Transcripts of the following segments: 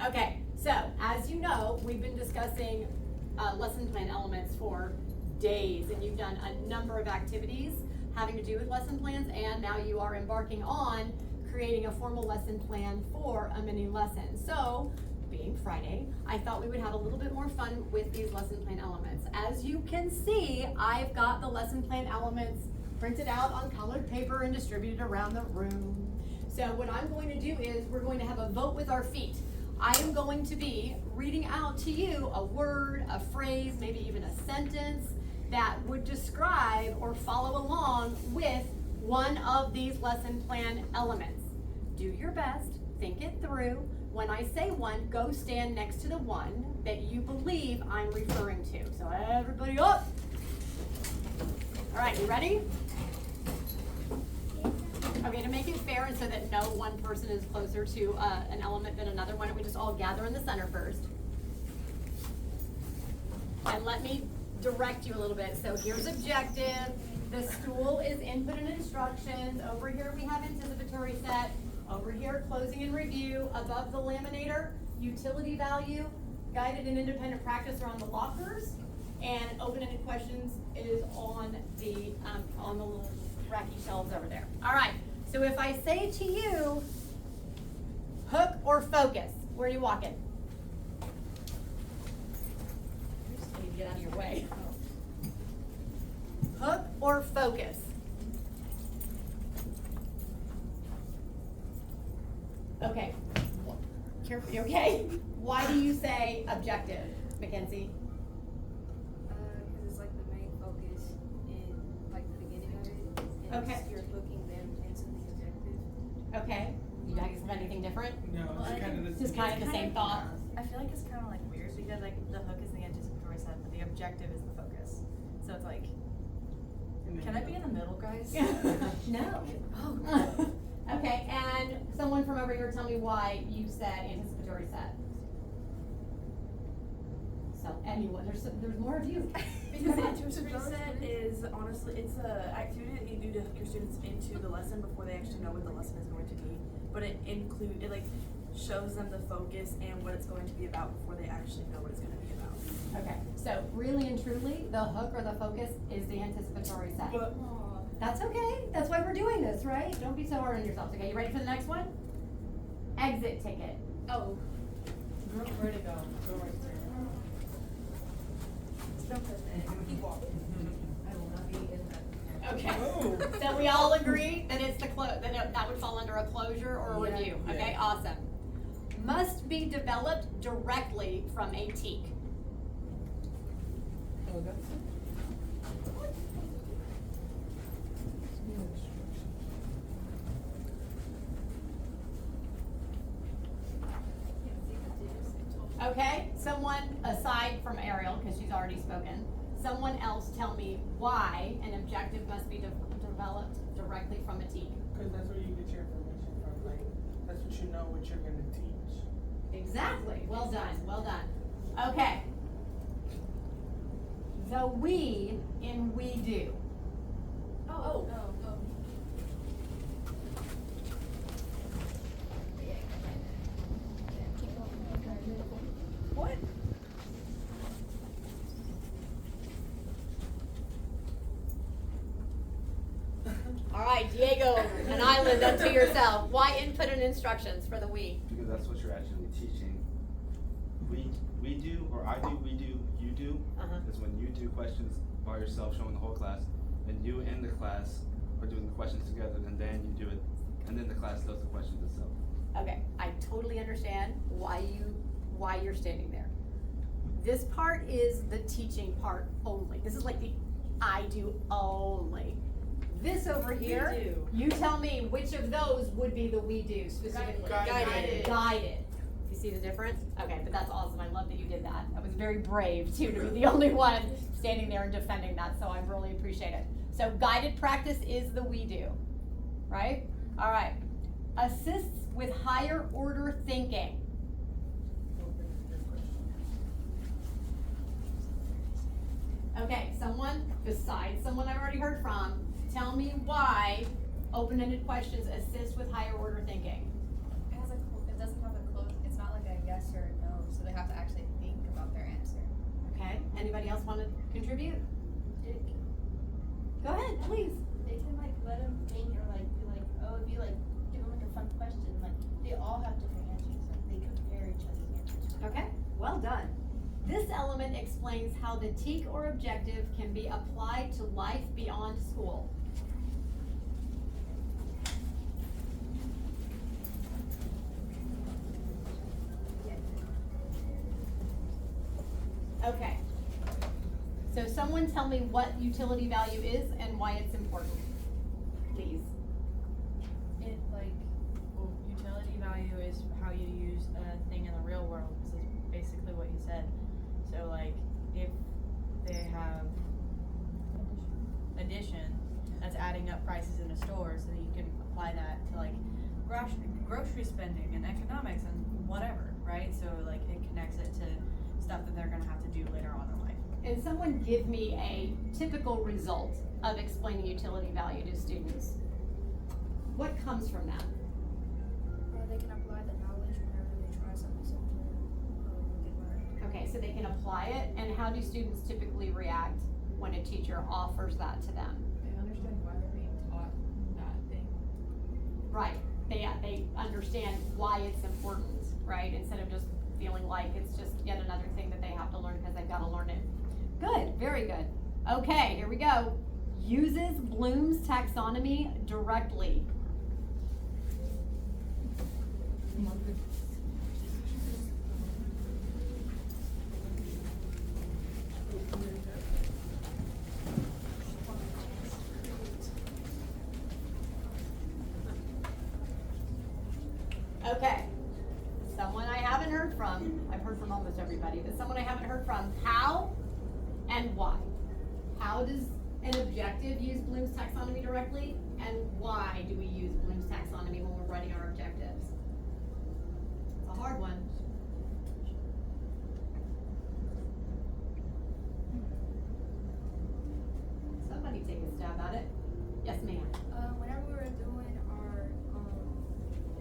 Okay, so as you know, we've been discussing lesson plan elements for days, and you've done a number of activities having to do with lesson plans, and now you are embarking on creating a formal lesson plan for a mini lesson. So, being Friday, I thought we would have a little bit more fun with these lesson plan elements. As you can see, I've got the lesson plan elements printed out on colored paper and distributed around the room. So what I'm going to do is we're going to have a vote with our feet. I am going to be reading out to you a word, a phrase, maybe even a sentence that would describe or follow along with one of these lesson plan elements. Do your best, think it through. When I say one, go stand next to the one that you believe I'm referring to. So everybody up. All right, you ready? Okay, to make it fair and so that no one person is closer to an element than another, why don't we just all gather in the center first? And let me direct you a little bit. So here's objective. The stool is input and instructions. Over here we have anticipatory set. Over here, closing and review. Above the laminator, utility value. Guided and independent practice are on the lockers. And open-ended questions is on the little racky shelves over there. All right. So if I say to you, hook or focus, where are you walking? I just need to get out of your way. Hook or focus? Okay. Careful, you okay? Why do you say objective, Mackenzie? Because it's like the main focus in like the beginning of it. And Okay. you're hooking them into the objective. Okay. You guys have anything different? No, Well, I it's kind of think the Just kind of the same thought. I feel like it's kind of like weird because like the hook is the anticipatory set, but the objective is the focus. So it's like, can I be in the middle, guys? No. Oh. Okay, and someone from over here tell me why you said anticipatory set. So anyone, there's more of you. Because the anticipatory set is honestly, it's a activity that you do to hook your students into the lesson before they actually know what the lesson is going to be. But it like shows them the focus and what it's going to be about before they actually know what it's going to be about. Okay, so really and truly, the hook or the focus is the anticipatory set. But That's okay. That's why we're doing this, right? Don't be so hard on yourselves. Okay, you ready for the next one? Exit ticket. Oh. where to go? Go right there. Don't put that. Keep walking. I will not be in that. Okay. Oh. So we all agree that it's that would fall under a closure or a Yeah. review. Yeah. Okay, awesome. Must be developed directly from a teak. Oh, that's it. Okay, someone aside from Ariel, because she's already spoken, someone else tell me why an objective must be developed directly from a teak. Because that's where you get your information from. Like, that's what you know what you're going to teach. Exactly. Well done. Well done. Okay. The we in we do. Oh. What? All right, Diego, an island unto yourself. Why input and instructions for the we? Because that's what you're actually teaching. We do, or I do, we do, you do, Uh-huh. is when you do questions by yourself, showing the whole class, and you and the class are doing the questions together, and then you do it, and then the class does the questions itself. Okay, I totally understand why you're standing there. This part is the teaching part only. This is like the I do only. This over here, do. you tell me which of those would be the we do specifically. Guided. Guided. You see the difference? Okay, but that's awesome. I love that you did that. That was very brave too, to be the only one standing there and defending that, so I really appreciate it. So guided practice is the we do, right? All right. Assists with higher order thinking. Okay, someone besides someone I've already heard from, tell me why open-ended questions assist with higher order thinking. It doesn't have a close, it's not like a yes or Anybody else wanna contribute? Go ahead, please. They can like let them think or like be like, oh, if you like give them like a fun question, like they all have different answers. Like they compare each other's answers. Okay, well done. This element explains how the TEK or objective can be applied to life beyond school. Okay. So someone tell me what utility value is and why it's important, please. It like, well, utility value is how you use a thing in the real world. This is basically what you said. So like, if they have addition, that's adding up prices in a store, so that you can apply that to like grocery spending and economics and whatever, right? So like, it connects it to stuff that they're gonna have to do later on in life. And someone give me a typical result of explaining utility value to students. What comes from that? Or they can apply the knowledge whenever they try something similar they learned. Okay, so they can apply it, and how do students typically react when a teacher offers that to them? They understand why they're being taught that thing. Right, they understand why it's important, right? Instead of just feeling like it's just yet another thing that they have to learn because they've gotta learn it. Good, very good. Okay, here we go. Uses Bloom's taxonomy directly. Okay, someone I haven't heard from, I've heard from almost everybody, but someone I haven't heard from, how and why? How does an objective use Bloom's taxonomy directly, and why do we use Bloom's taxonomy when we're writing our objectives? It's a hard one. Somebody take a stab at it. Yes, ma'am. Whenever we were doing our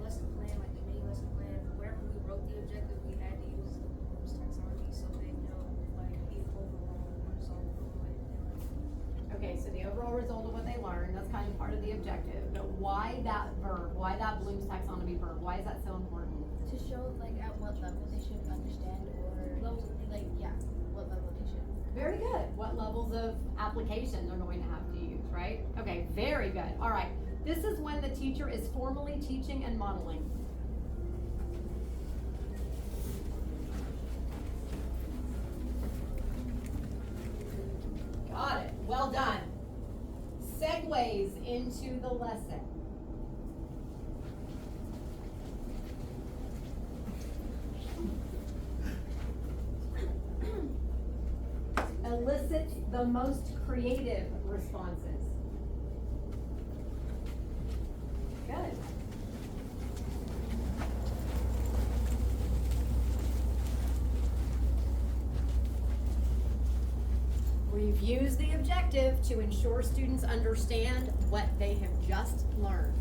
lesson plan, like the main lesson plan, whenever we wrote the objective, we had to use the Bloom's taxonomy so they know like the overall result of what they learned. Okay, so the overall result of what they learned, that's kind of part of the objective, but why that verb, why that Bloom's taxonomy verb, why is that so important? To show like at what level they should understand or like yeah, what level they should. Very good. What levels of application they're going to have to use, right? Okay, very good. All right. This is when the teacher is formally teaching and modeling. Got it. Well done. Segues into the lesson. Elicits the most creative responses. Good. Reviews the objective to ensure students understand what they have just learned.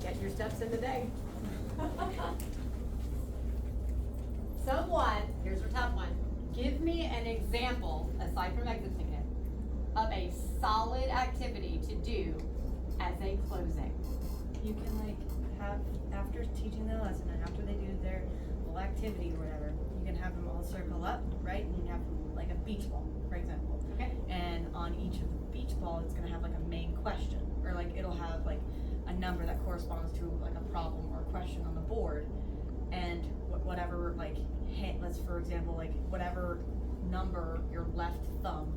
Get your steps in today. Someone, here's a tough one. Give me an example, aside from exiting it, of a solid activity to do as a closing. You can like have, after teaching the lesson and after they do their little activity or whatever, you can have them all circle up, right? And you have like a beach ball, for example. Okay. And on each of the beach ball, it's gonna have like a main question, or like it'll have like a number that corresponds to like a problem or a question on the board. And whatever like let's for example like whatever number your left thumb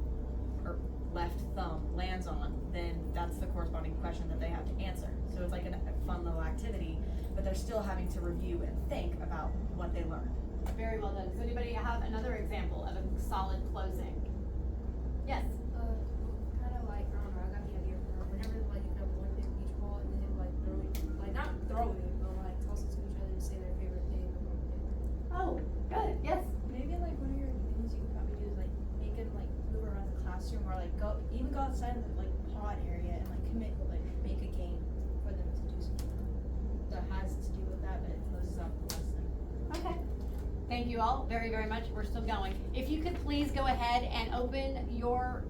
lands on, then that's the corresponding question that they have to answer. So it's like a fun little activity, but they're still having to review and think about what they learned. Very well done. Does anybody have another example of a solid closing? Yes. Kind of like, I don't know, I got the idea for whenever like you have one big beach ball and then like throw it, like not throw it, but like toss it to each other and say their favorite thing about it. Oh, good. Yes. Maybe like one of your things you could probably do is like make them like move around the classroom or like go outside of the like pod area and like make a game for them to do something. So Thank you all very, very much. We're still going. If you could please go ahead and open your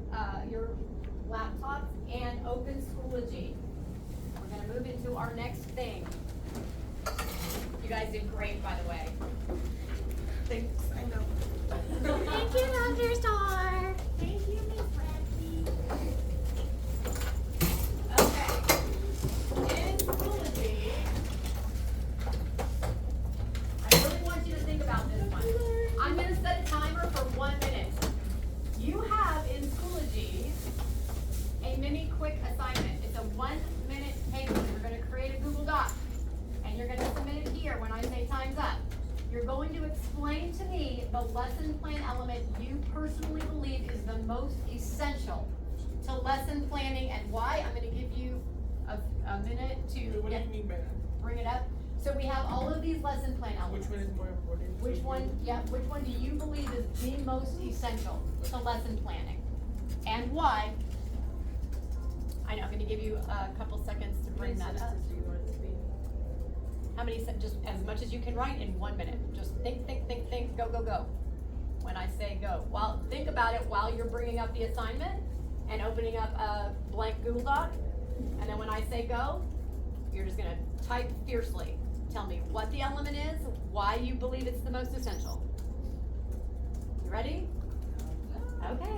laptops and open Schoology. We're gonna move into our next thing. You guys did great, by the way. Thanks, I know. Thank you, Dr. Starr. Thank you, Miss Bradley. Okay. In Schoology, I really want you to think about this one. I'm gonna set a timer for 1 minute. You have in Schoology a mini quick assignment. It's a 1 minute paper. You're gonna create a Google Doc and you're gonna submit it here when I say time's up. You're going to explain to me the lesson plan element you personally believe is the most essential to lesson planning and why. I'm gonna give you a minute to What do you mean by that? bring it up. So we have all of these lesson plan elements. Which one is more important? Which one do you believe is the most essential to lesson planning? And why? I know, I'm gonna give you a couple seconds to bring that up. How many, just as much as you can write in 1 minute. Just think, go, go, go. When I say go. Well, think about it while you're bringing up the assignment and opening up a blank Google Doc. And then when I say go, you're just gonna type fiercely. Tell me what the element is, why you believe it's the most essential. You ready? Okay.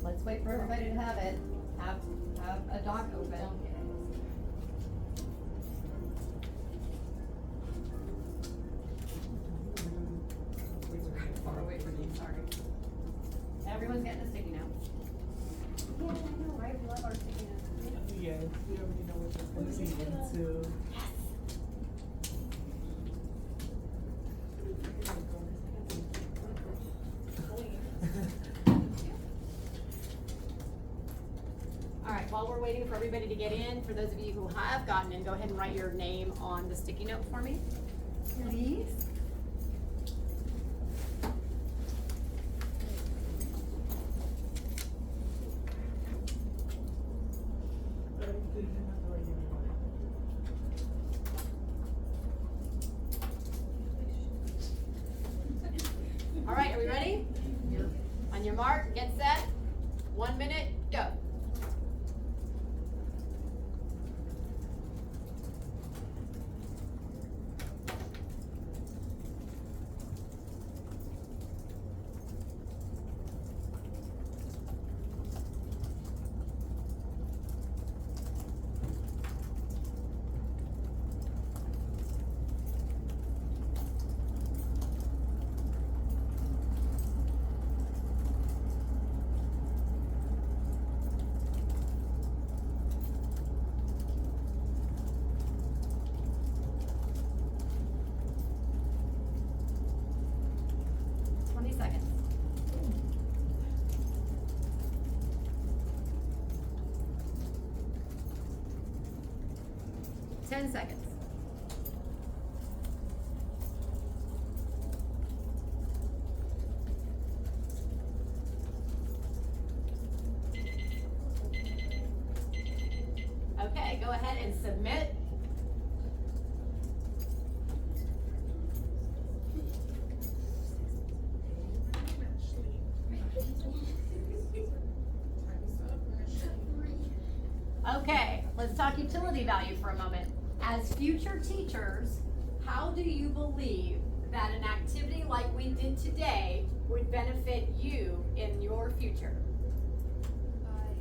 Let's wait for everybody to have it. Have a doc open. Far away from you, sorry. Everyone's getting a sticky note. Yeah, I know, right? We love our sticky notes. Yes, we already know what you're gonna be into. Yes. Alright, while we're waiting for everybody to get in, for those of you who have gotten in, go ahead and write your name on the sticky note for me, please. Alright, are we ready? On your mark, get set. 1 minute, go. Seconds. Ten seconds. Okay, go ahead and submit. Okay, let's talk utility value for a moment. As future teachers, how do you believe that an activity like we did today would benefit you in your future? By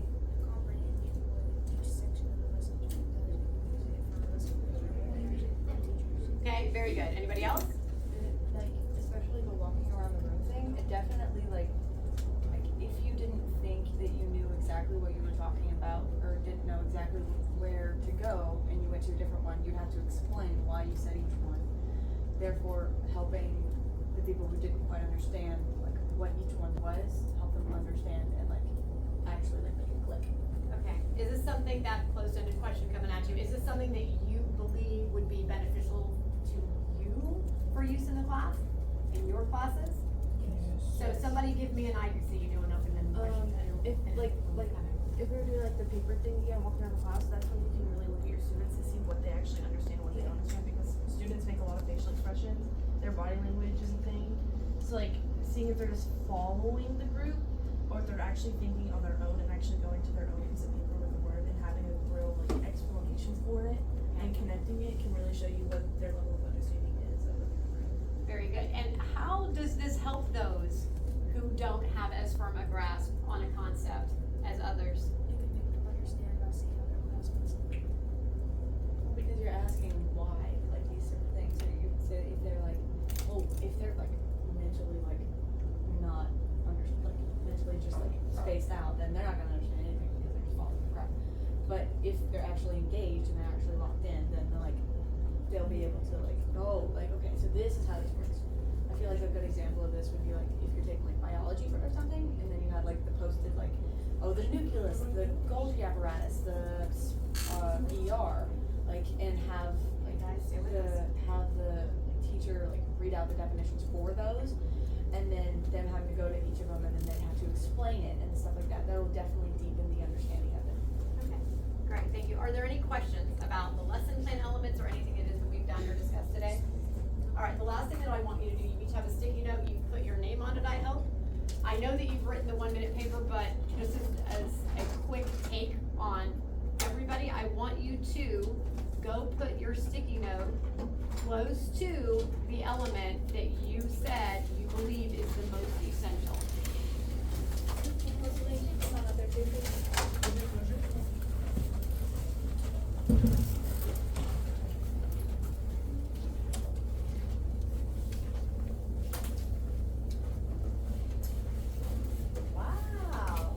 comprehending what each section of the lesson does, use it for lesson plans and teachers. Okay, very good. Anybody else? Like, especially the walking around the room thing, it definitely like if you didn't think that you knew exactly what you were talking about or didn't know exactly where to go and you went to a different one, you'd have to explain why you said each one. Therefore, helping the people who didn't quite understand like what each one was, help them understand and like actually like make it click. Okay. Is this something that, closed-ended question coming at you, is this something that you believe would be beneficial to you for use in the class, in your classes? So somebody give me an idea, so you do an open-ended question. If if we were doing like the paper thing again, walking around the class, that's when you can really look at your students to see what they actually understand and what they don't understand, because students make a lot of facial expressions, their body language is a thing. So like seeing if they're just following the group or if they're actually thinking on their own and actually going to their own piece of paper with a word and having a real like explanation for it and connecting it can really show you what their level of understanding is of the group. Very good. And how does this help those who don't have as firm a grasp on a concept as others? It can make them understand by seeing other classmates. Because you're asking why, like these certain things, or you say if they're like, well, if they're like mentally like not like mentally just like spaced out, then they're not gonna understand anything because they're just following the crap. But if they're actually engaged and they're actually locked in, then they're like, they'll be able to like, oh, like okay, so this is how this works. I feel like a good example of this would be like if you're taking like biology or something, and then you had like the posted like, oh, the nucleus, the Golgi apparatus, the ER, like, and have like the teacher like read out the definitions for those, and then them having to go to each of them and then they have to explain it and stuff like that. That'll definitely deepen the understanding of it. Okay, great, thank you. Are there any questions about the lesson plan elements or anything it is that we've done or discussed today? All right, the last thing that I want you to do, you each have a sticky note, you put your name on it, I hope. I know that you've written the 1 minute paper, but just as a quick take on everybody, I want you to go put your sticky note close to the element that you said you believe is the most essential. Wow.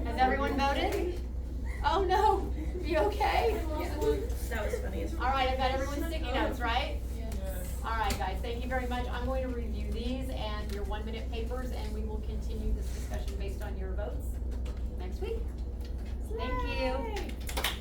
Has everyone voted? Oh no, you okay? That was funny. All right, I've got everyone's sticky notes, right? All right, guys, thank you very much. I'm going to review these and your 1 minute papers, and we will continue this discussion based on your votes next week. Thank you.